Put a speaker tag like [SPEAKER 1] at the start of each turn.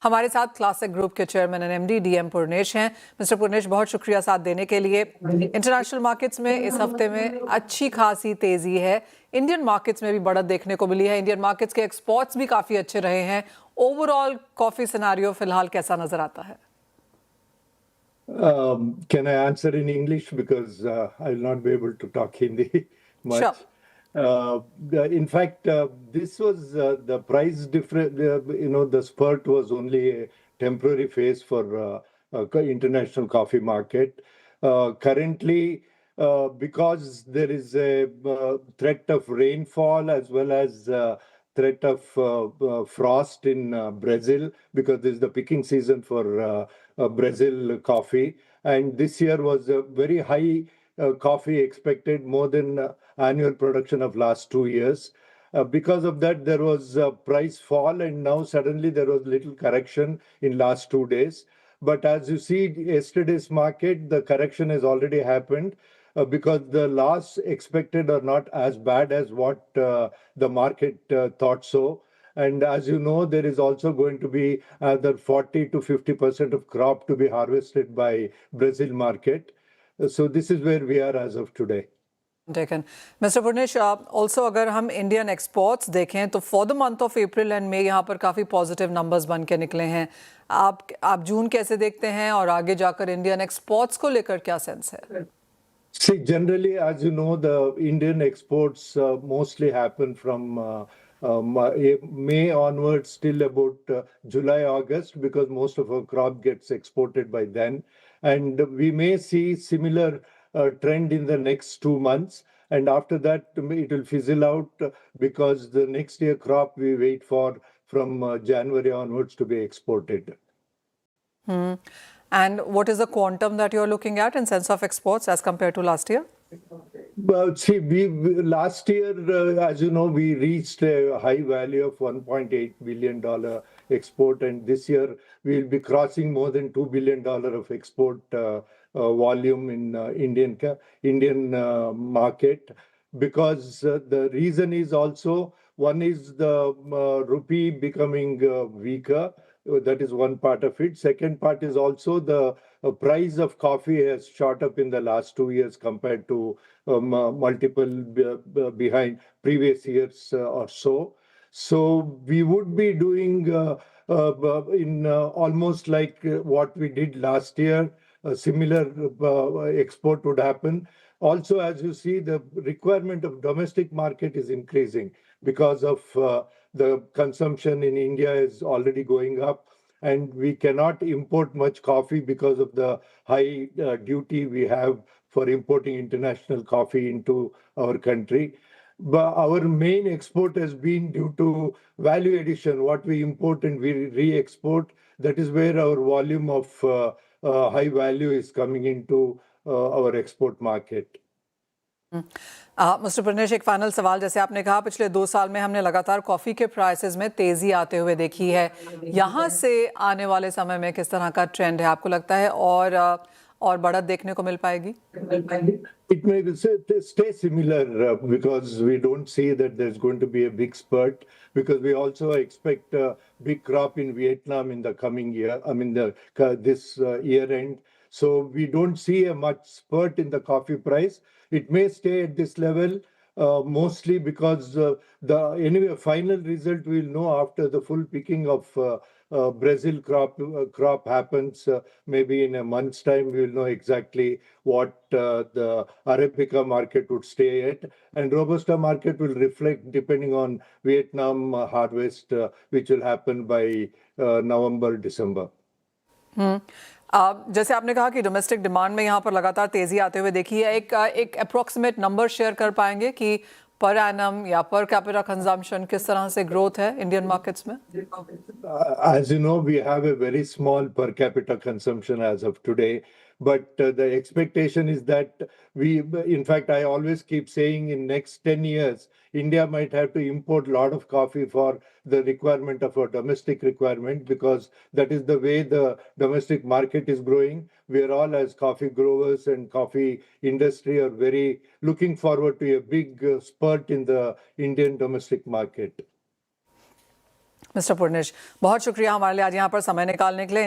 [SPEAKER 1] हमारे साथ classic group के चेयरमैन एंड एमडी डीएम पुरनेश हैं। मिस्टर पुरनेश, बहुत शुक्रिया साथ देने के लिए। इंटरनेशनल मार्केट्स में इस हफ्ते में अच्छी खासी तेजी है। इंडियन मार्केट्स में भी बढ़त देखने को मिली है। इंडियन मार्केट्स के एक्सपोर्ट्स भी काफी अच्छे रहे हैं। ओवरऑल कॉफी सिनेरियो फिलहाल कैसा नजर आता है?
[SPEAKER 2] Can I answer in English because I will not be able to talk Hindi much.
[SPEAKER 1] Sure.
[SPEAKER 2] In fact, this was the price difference. The spurt was only a temporary phase for international coffee market. Currently, because there is a threat of rainfall as well as threat of frost in Brazil, because this is the picking season for Brazil coffee, and this year was a very high coffee expected, more than annual production of last 2 years. Because of that, there was a price fall, and now suddenly there was little correction in last 2 days. But as you see, yesterday's market, the correction has already happened because the loss expected are not as bad as what the market thought so. And as you know, there is also going to be either 40 to 50% of crop to be harvested by Brazil market. So this is where we are as of today.
[SPEAKER 1] Taken. Mr. Purnesh, also अगर हम Indian exports देखें तो for the month of April and May यहाँ पर काफ़ी positive numbers बन के निकले हैं। आप जून कैसे देखते हैं और आगे जाकर इंडियन एक्सपोर्ट्स को लेकर क्या सेंस है?
[SPEAKER 2] See, generally, as you know, the Indian exports mostly happen from May onwards till about July, August, because most of our crop gets exported by then. And we may see similar trend in the next 2 months. And after that, it will fizzle out because the next year crop we wait for from January onwards to be exported.
[SPEAKER 1] And what is the quantum that you're looking at in sense of exports as compared to last year?
[SPEAKER 2] Well, see, last year, as you know, we reached a high value of $1.8 billion export, and this year we'll be crossing more than $2 billion of export volume in Indian market, because the reason is also, one is the rupee becoming weaker. That is one part of it. Second part is also the price of coffee has shot up in the last 2 years compared to multiple behind previous years or so. So we would be doing in almost like what we did last year. A similar export would happen. Also, as you see, the requirement of domestic market is increasing because of the consumption in India is already going up, and we cannot import much coffee because of the high duty we have for importing international coffee into our country. But our main export has been due to value addition, what we import and we re-export. That is where our volume of high value is coming into our export market.
[SPEAKER 1] Mister Purnesh, एक final सवाल। जैसे आपने कहा पिछले 2 साल में हमने लगातार कॉफ़ी के प्राइसेस में तेज़ी आते हुए देखी है। यहाँ से आने वाले समय में किस तरह का ट्रेंड है आपको लगता है, और बढ़त देखने को मिल पाएगी?
[SPEAKER 2] It may stay similar because we don't see that there's going to be a big spurt, because we also expect a big crop in Vietnam in the coming year, this year end. So we don't see a much spurt in the coffee price. It may stay at this level mostly because anyway final result we'll know after the full picking of Brazil crop happens. Maybe in a month's time we'll know exactly what the Arabica market would stay at, and Robusta market will reflect depending on Vietnam harvest, which will happen by November, December.
[SPEAKER 1] जैसे आपने कहा कि domestic demand में यहाँ पर लगातार तेजी आते हुए देखी है, एक अप्रोक्सीमेट नंबर शेयर कर पाएंगे कि पर एनम या पर कैपिटा कंजम्पशन किस तरह से ग्रोथ है इंडियन मार्केट्स में?
[SPEAKER 2] As you know, we have a very small per capita consumption as of today, but the expectation is that in fact, I always keep saying in next 10 years, India might have to import a lot of coffee for the requirement of our domestic requirement, because that is the way the domestic market is growing. We are all, as coffee growers and coffee industry, are very looking forward to a big spurt in the Indian domestic market.
[SPEAKER 1] Mister Purnesh, बहुत शुक्रिया हमारे लिए आज यहाँ पर समय निकालने के लिए।